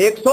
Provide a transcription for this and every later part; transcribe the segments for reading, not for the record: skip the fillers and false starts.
100।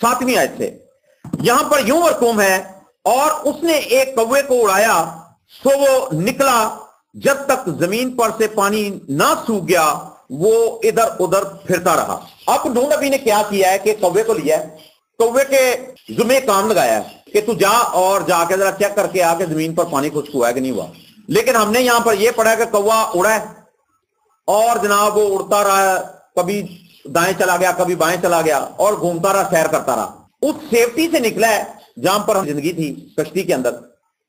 7ویں آیت سے یہاں پر یوں مرقوم ہے، اور اس نے ایک کوے کو اڑایا سو وہ نکلا جب تک زمین پر سے پانی نہ سوکھ گیا، وہ ادھر ادھر پھرتا رہا۔ اب نوح نبی نے کیا کیا ہے کہ کوے کو لیا ہے، کوے کے ذمہ کام لگایا ہے کہ تو جا اور جا کے ذرا چیک کر کے آ کے زمین پر پانی خشک ہوا ہے کہ نہیں ہوا۔ لیکن ہم نے یہاں پر یہ پڑھا ہے کہ کوا اڑا ہے اور جناب وہ اڑتا رہا، کبھی دائیں چلا گیا کبھی بائیں چلا گیا اور گھومتا رہا، سیر کرتا رہا۔ اس سیفٹی سے نکلا ہے جہاں پر زندگی تھی کشتی کے اندر۔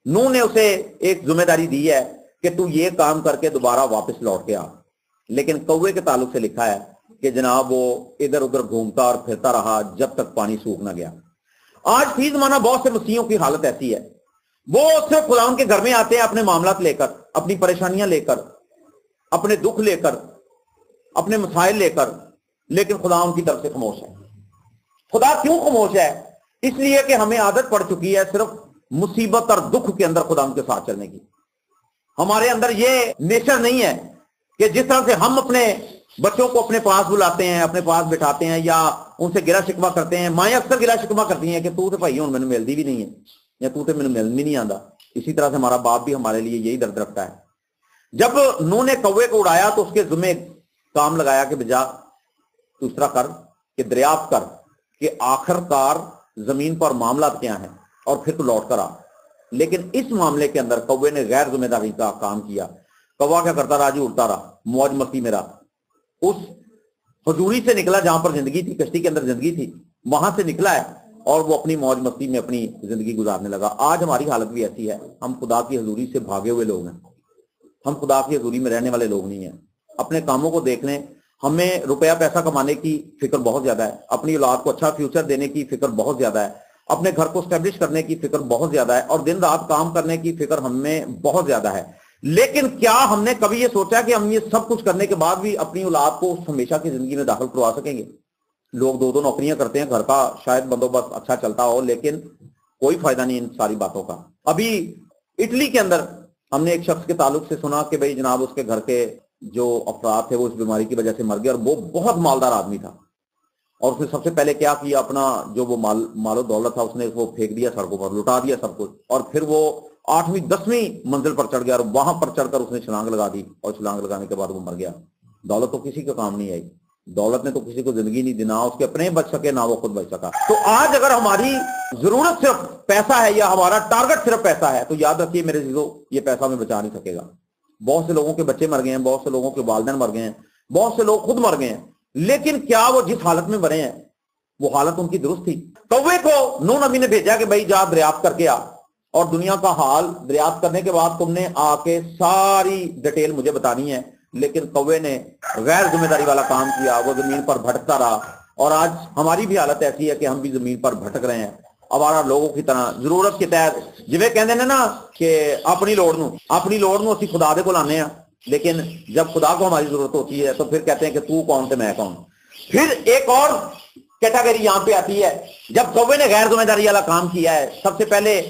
نوح نے اسے ایک ذمہ داری دی ہے کہ تو یہ کام کر کے دوبارہ واپس لوٹ کے آ، لیکن کوے کے تعلق سے لکھا ہے کہ جناب وہ ادھر ادھر گھومتا اور پھرتا رہا جب تک پانی سوکھ نہ گیا۔ آج فی زمانہ بہت سے مسیحیوں کی حالت ایسی ہے، وہ صرف خدا ان کے گھر میں آتے ہیں اپنے معاملات لے کر، اپنی پریشانیاں لے کر، اپنے دکھ لے کر، اپنے مسائل لے کر، لیکن خدا ان کی طرف سے خاموش ہے۔ خدا کیوں خاموش ہے؟ اس لیے کہ ہمیں عادت پڑ چکی ہے صرف مصیبت اور دکھ کے اندر خدا ان کے ساتھ چلنے کی۔ ہمارے اندر یہ نیچر نہیں ہے کہ جس طرح سے ہم اپنے بچوں کو اپنے پاس بلاتے ہیں، اپنے پاس بٹھاتے ہیں یا ان سے گلا شکوا کرتے ہیں۔ مائیں اکثر گلا شکوا کرتی ہیں کہ تو بھائی ہوں میں نے ملتی بھی نہیں ہے، یا تو میں نے مل بھی نہیں آتا۔ اسی طرح سے ہمارا باپ بھی ہمارے لیے یہی درد رکھتا ہے۔ جب نوح نے کوے کو اڑایا تو اس کے ذمہ کام لگایا کہ بجا تو اس طرح کر کہ دریافت کر کہ آخر کار زمین پر معاملات کیا ہیں اور پھر تو لوٹ کر آ۔ لیکن اس معاملے کے اندر کوے نے غیر ذمہ داری کا کام کیا۔ کوا کیا کرتا رہا جی؟ اڑتا رہا، موج مستی میں رہا۔ اس حضوری سے نکلا جہاں پر زندگی تھی، کشتی کے اندر زندگی تھی، وہاں سے نکلا ہے اور وہ اپنی موج مستی میں اپنی زندگی گزارنے لگا۔ آج ہماری حالت بھی ایسی ہے، ہم خدا کی حضوری سے بھاگے ہوئے لوگ ہیں، ہم خدا کی حضوری میں رہنے والے لوگ نہیں ہیں۔ اپنے کاموں کو دیکھ لیں، ہمیں روپیہ پیسہ کمانے کی فکر بہت زیادہ ہے، اپنی اولاد کو اچھا فیوچر دینے کی فکر بہت زیادہ ہے، اپنے گھر کو اسٹیبلش کرنے کی فکر بہت زیادہ ہے، اور دن رات کام کرنے کی فکر ہمیں بہت زیادہ ہے۔ لیکن کیا ہم نے کبھی یہ سوچا کہ ہم یہ سب کچھ کرنے کے بعد بھی اپنی اولاد کو ہمیشہ کی زندگی میں داخل کروا سکیں گے؟ لوگ دو نوکریاں کرتے ہیں، گھر کا شاید بندوبست اچھا چلتا ہو، لیکن کوئی فائدہ نہیں ان ساری باتوں کا۔ ابھی اٹلی کے اندر ہم نے ایک شخص کے تعلق سے سنا کہ بھئی جناب اس کے گھر کے جو افراد تھے وہ اس بیماری کی وجہ سے مر گئے، اور وہ بہت مالدار آدمی تھا، اور اس نے سب سے پہلے کیا کیا، اپنا جو وہ مال و دولت تھا اس نے وہ پھینک دیا سڑکوں پر، لٹا دیا سب کچھ، اور پھر وہ 8ویں 10ویں منزل پر چڑھ گیا اور وہاں پر چڑھ کر اس نے چھلانگ لگا دی، اور چھلانگ لگانے کے بعد وہ مر گیا۔ دولت تو کسی کا کام نہیں آئی، دولت نے تو کسی کو زندگی نہیں دی، نہ اس کے اپنے بچ سکے نہ وہ خود بچ سکا۔ تو آج اگر ہماری ضرورت صرف پیسہ ہے یا ہمارا ٹارگٹ صرف پیسہ ہے تو یاد رکھیے میرے عزیزو، یہ پیسہ ہمیں بچا نہیں سکے گا۔ بہت سے لوگوں کے بچے مر گئے ہیں، بہت سے لوگوں کے والدین مر گئے ہیں، بہت سے لوگ خود مر گئے ہیں، لیکن کیا وہ جس حالت میں مرے ہیں وہ حالت ان کی درست تھی؟ کوے کو نوح نبی نے بھیجا کہ بھائی جا دریافت کر کے آ، اور دنیا کا حال دریافت کرنے کے بعد تم نے آ کے ساری ڈیٹیل مجھے بتانی ہے۔ لیکن کوے نے غیر ذمہ داری والا کام کیا، وہ زمین پر بھٹکتا رہا، اور آج ہماری بھی حالت ایسی ہے کہ ہم بھی زمین پر بھٹک رہے ہیں ہمارا لوگوں کی طرح، ضرورت کے تحت جویں کہندے نے نا کہ اپنی لوڑ نو اسی خدا دے کول آنے ہیں، لیکن جب خدا کو ہماری ضرورت ہوتی ہے تو پھر کہتے ہیں کہ تو کون تے میں کون۔ پھر ایک اور کیٹاگری یہاں پہ آتی ہے، جب کوے نے غیر ذمہ داری والا کام کیا ہے، سب سے پہلے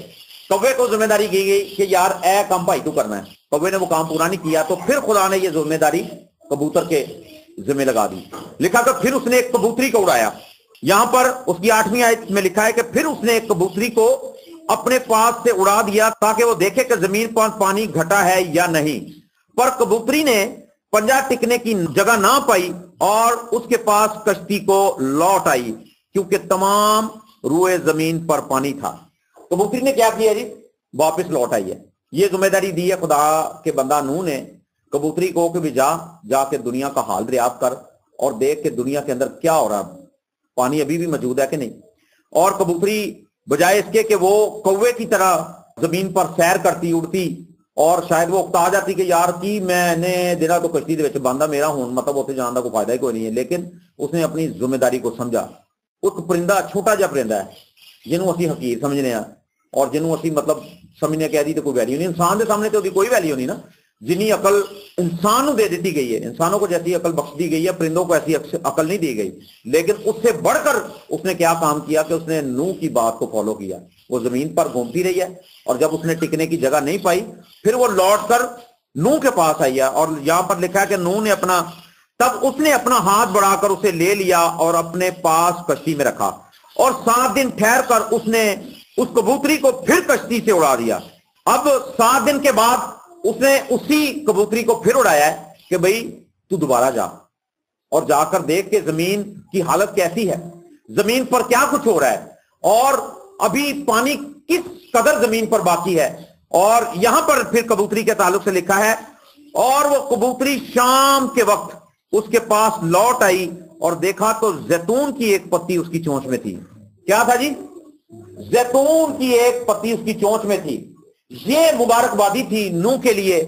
کوے کو ذمہ داری کی گئی کہ یار اے کام بھائی تو کرنا ہے، کوے نے وہ کام پورا نہیں کیا، تو پھر خدا نے یہ ذمہ داری کبوتر کے ذمہ لگا دی۔ لکھا کہ پھر اس نے ایک کبوتری کو اڑایا۔ یہاں پر اس کی 8ویں آیت میں لکھا ہے کہ پھر اس نے ایک کبوتری کو اپنے پاس سے اڑا دیا تاکہ وہ دیکھے کہ زمین پر پانی گھٹا ہے یا نہیں، پر کبوتری نے پنجہ ٹکنے کی جگہ نہ پائی اور اس کے پاس کشتی کو لوٹ آئی کیونکہ تمام روئے زمین پر پانی تھا۔ کبوتری نے کیا کیا جی؟ واپس لوٹ آئی ہے۔ یہ ذمہ داری دی ہے خدا کے بندہ نوح نے کبوتری کو کہ بھی جا کے دنیا کا حال دریافت کر اور دیکھ کہ دنیا کے اندر کیا ہو رہا، پانی ابھی بھی موجود ہے کہ نہیں۔ اور کبوتری بجائے اس کے کہ وہ کوے کی طرح زمین پر سیر کرتی اڑتی اور شاید وہ اکتا جاتی کہ یار کی میں نے دینا تو کشتی دے وچ باندھا میرا ہون مطلب اتنے جان کا کوئی فائدہ ہی کوئی نہیں ہے، لیکن اس نے اپنی ذمہ داری کو سمجھا۔ ایک پرندہ چھوٹا جہا پرندہ ہے جنہوں اسی حقیر سمجھنے ہیں اور جنہوں اسی مطلب سمجھنے کہ دی تو کوئی ویلیو نہیں، انسان کے سامنے تو کوئی ویلیو نہیں نا، جنہی عقل انسان کو دے دیتی گئی ہے، انسانوں کو جیسی عقل بخش دی گئی ہے پرندوں کو ایسی عقل نہیں دی گئی۔ لیکن اس سے بڑھ کر اس نے کیا کام کیا کہ اس نے نوح کی بات کو فالو کیا۔ وہ زمین پر گھومتی رہی ہے اور جب اس نے ٹکنے کی جگہ نہیں پائی پھر وہ لوٹ کر نوح کے پاس آئی ہے، اور یہاں پر لکھا ہے کہ نوح نے تب اس نے اپنا ہاتھ بڑھا کر اسے لے لیا اور اپنے پاس کشتی میں رکھا۔ اور 7 دن ٹھہر کر اس نے اس کبوتری کو پھر کشتی سے اڑا دیا۔ اب 7 دن کے بعد اس نے اسی کبوتری کو پھر اڑایا ہے کہ بھئی تو دوبارہ جا اور جا کر دیکھ کہ زمین کی حالت کیسی ہے، زمین پر کیا کچھ ہو رہا ہے اور ابھی پانی کس قدر زمین پر باقی ہے۔ اور یہاں پر پھر کبوتری کے تعلق سے لکھا ہے، اور وہ کبوتری شام کے وقت اس کے پاس لوٹ آئی اور دیکھا تو زیتون کی ایک پتی اس کی چونچ میں تھی۔ کیا تھا جی؟ زیتون کی ایک پتی اس کی چونچ میں تھی۔ یہ مبارکبادی تھی نوح کے لیے،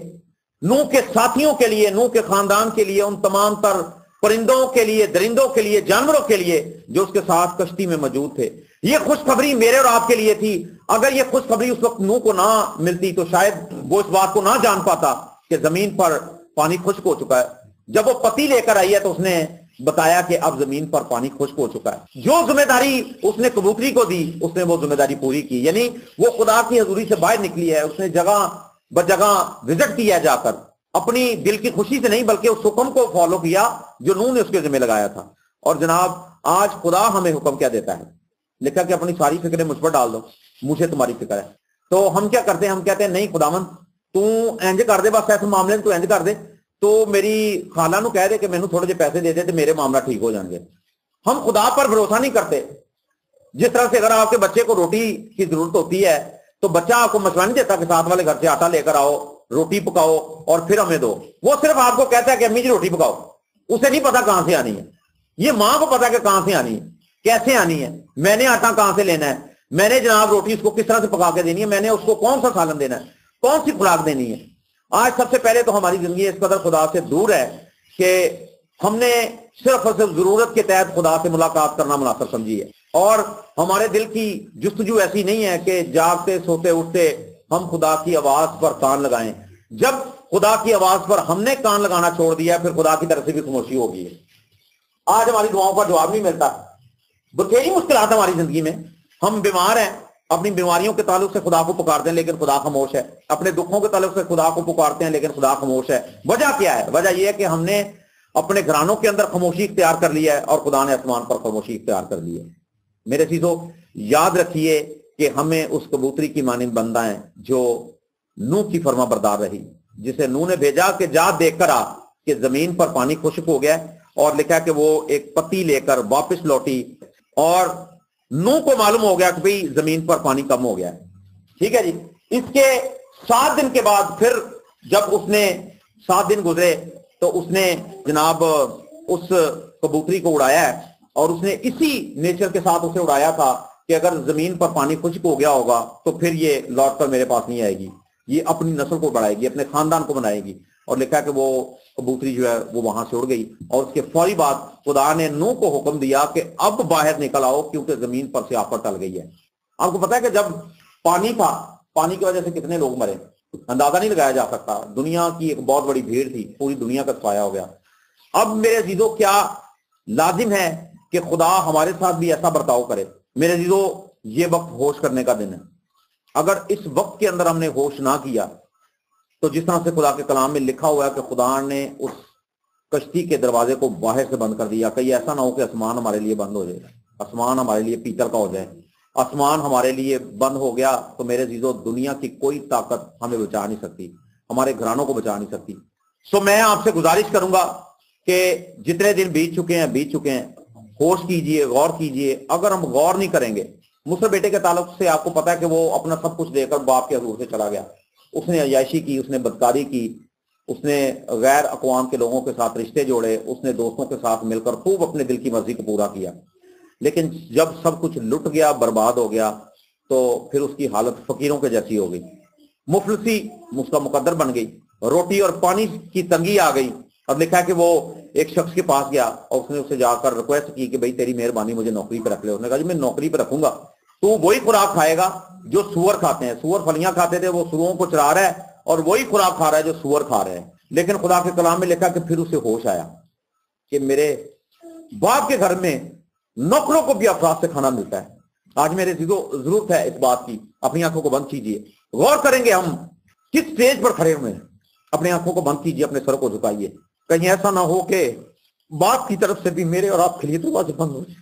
نوح کے ساتھیوں کے لیے، نوح کے خاندان کے لیے، ان تمام تر پرندوں کے لیے، درندوں کے لیے، جانوروں کے لیے جو اس کے ساتھ کشتی میں موجود تھے۔ یہ خوشخبری میرے اور آپ کے لیے تھی۔ اگر یہ خوشخبری اس وقت نوح کو نہ ملتی تو شاید وہ اس بات کو نہ جان پاتا کہ زمین پر پانی خشک ہو چکا ہے۔ جب وہ پتی لے کر آئی ہے تو اس نے بتایا کہ اب زمین پر پانی خشک ہو چکا ہے۔ جو ذمہ داری اس نے کبوتری کو دی اس نے وہ ذمہ داری پوری کی، یعنی وہ خدا کی حضوری سے باہر نکلی ہے۔ اس نے جگہ بجگہ وزٹ کیا جا کر، اپنی دل کی خوشی سے نہیں بلکہ اس حکم کو فالو کیا جو نوح نے اس کے ذمہ لگایا تھا۔ اور جناب آج خدا ہمیں حکم کیا دیتا ہے؟ لکھا کہ اپنی ساری فکریں مجھ پر ڈال دو، مجھے تمہاری فکر ہے۔ تو ہم کیا کرتے ہیں؟ ہم کہتے ہیں نہیں خداوند تو انج کر دے، بس ایسے معاملے میں تو انج کر دے، تو میری خالہ نو کہہ دے کہ مینوں تھوڑے جے پیسے دے دے تو میرے معاملہ ٹھیک ہو جائیں گے۔ ہم خدا پر بھروسہ نہیں کرتے۔ جس طرح سے اگر آپ کے بچے کو روٹی کی ضرورت ہوتی ہے تو بچہ آپ کو مشورہ نہیں دیتا کہ ساتھ والے گھر سے آٹا لے کر آؤ، روٹی پکاؤ اور پھر ہمیں دو۔ وہ صرف آپ کو کہتا ہے کہ امی جی روٹی پکاؤ، اسے نہیں پتا کہاں سے آنی ہے۔ یہ ماں کو پتا کہ کہاں سے آنی ہے، کیسے آنی ہے، میں نے آٹا کہاں سے لینا ہے، میں نے جناب روٹی اس کو کس طرح سے پکا کے دینی ہے، میں نے اس کو کون سا سالن دینا ہے، کون سی خوراک دینی ہے۔ آج سب سے پہلے تو ہماری زندگی اس قدر خدا سے دور ہے کہ ہم نے صرف اور صرف ضرورت کے تحت خدا سے ملاقات کرنا مناسب سمجھی ہے، اور ہمارے دل کی جستجو ایسی نہیں ہے کہ جاگتے سوتے اٹھتے ہم خدا کی آواز پر کان لگائیں۔ جب خدا کی آواز پر ہم نے کان لگانا چھوڑ دیا پھر خدا کی طرف سے بھی خاموشی ہو گئی ہے۔ آج ہماری دعاؤں کا جواب نہیں ملتا، بتھیری مشکلات ہماری زندگی میں، ہم بیمار ہیں، اپنی بیماریوں کے تعلق سے خدا کو پکارتے ہیں لیکن خدا خاموش ہے، اپنے دکھوں کے تعلق سے خدا کو پکارتے ہیں لیکن خدا خاموش ہے۔ وجہ کیا ہے؟ وجہ یہ ہے کہ ہم نے اپنے گھرانوں کے اندر خاموشی اختیار کر لی ہے اور خدا نے آسمان پر خاموشی اختیار کر لی ہے۔ میرے عزیزو یاد رکھیے کہ ہمیں اس کبوتری کی مانند بننا ہے جو نوح کی فرما بردار رہی، جسے نوح نے بھیجا کہ جا دیکھ کر آ کہ زمین پر پانی خشک ہو گیا ہے، اور لکھا کہ وہ ایک پتی لے کر واپس لوٹی اور نوح کو معلوم ہو گیا کہ بھئی زمین پر پانی کم ہو گیا ہے۔ ٹھیک ہے جی۔ اس کے 7 دن کے بعد پھر جب اس نے 7 دن گزرے تو اس نے جناب اس کبوتری کو اڑایا ہے، اور اس نے اسی نیچر کے ساتھ اسے اڑایا تھا کہ اگر زمین پر پانی خشک ہو گیا ہوگا تو پھر یہ لوٹ کر میرے پاس نہیں آئے گی، یہ اپنی نسل کو بڑھائے گی، اپنے خاندان کو بنائے گی۔ اور لکھا کہ وہ کبوتری جو ہے وہ وہاں سے اڑ گئی، اور اس کے فوری بعد خدا نے نوح کو حکم دیا کہ اب باہر نکل آؤ کیونکہ زمین پر سے آفت ٹل گئی ہے۔ آپ کو پتا ہے کہ جب پانی تھا، پانی کی وجہ سے کتنے لوگ مرے اندازہ نہیں لگایا جا سکتا۔ دنیا کی ایک بہت بڑی بھیڑ تھی، پوری دنیا کا سفایا ہو گیا۔ اب میرے عزیزو کیا لازم ہے کہ خدا ہمارے ساتھ بھی ایسا برتاؤ کرے؟ میرے عزیزو یہ وقت ہوش کرنے کا دن ہے۔ اگر اس وقت کے اندر ہم نے ہوش نہ کیا تو جس طرح سے خدا کے کلام میں لکھا ہوا ہے کہ خدا نے اس کشتی کے دروازے کو باہر سے بند کر دیا، کہیں ایسا نہ ہو کہ آسمان ہمارے لیے بند ہو جائے، آسمان ہمارے لیے پیتل کا ہو جائے، آسمان ہمارے لیے بند ہو گیا تو میرے عزیزو دنیا کی کوئی طاقت ہمیں بچا نہیں سکتی، ہمارے گھرانوں کو بچا نہیں سکتی۔ سو میں آپ سے گزارش کروں گا کہ جتنے دن بیت چکے ہیں ہوش کیجئے، غور کیجئے۔ اگر ہم غور نہیں کریں گے، مصر بیٹے کے تعلق سے آپ کو پتا ہے کہ وہ اپنا سب کچھ دے کر باپ کے حضور سے چلا گیا، اس نے عیاشی کی، اس نے بدکاری کی، اس نے غیر اقوام کے لوگوں کے ساتھ رشتے جوڑے، اس نے دوستوں کے ساتھ مل کر خوب اپنے دل کی مرضی کو پورا کیا، لیکن جب سب کچھ لٹ گیا، برباد ہو گیا، تو پھر اس کی حالت فقیروں کے جیسی ہو گئی، مفلسی اس کا مقدر بن گئی، روٹی اور پانی کی تنگی آ گئی۔ اب لکھا ہے کہ وہ ایک شخص کے پاس گیا اور اس نے اسے جا کر ریکویسٹ کی کہ بھئی تیری مہربانی مجھے نوکری پہ رکھ لے۔ اس نے کہا جی میں نوکری پہ رکھوں گا، تو وہی خوراک کھائے گا جو سور کھاتے ہیں۔ سور پھلیاں کھاتے تھے، وہ سوروں کو چرا رہا ہے اور وہی خوراک کھا رہا ہے جو سور کھا رہے ہیں۔ لیکن خدا کے کلام میں لکھا کہ پھر اسے ہوش آیا کہ میرے باپ کے گھر میں نوکروں کو بھی افراد سے کھانا ملتا ہے۔ آج میرے ضرورت ہے اس بات کی، اپنی آنکھوں کو بند کیجئے، غور کریں گے ہم کس سٹیج پر کھڑے ہوئے ہیں۔ اپنے آنکھوں کو بند کیجئے، اپنے سر کو جھکائیے، کہیں ایسا نہ ہو کہ باپ کی طرف سے بھی میرے اور آپ کے لیے دروازے بند ہو جائے۔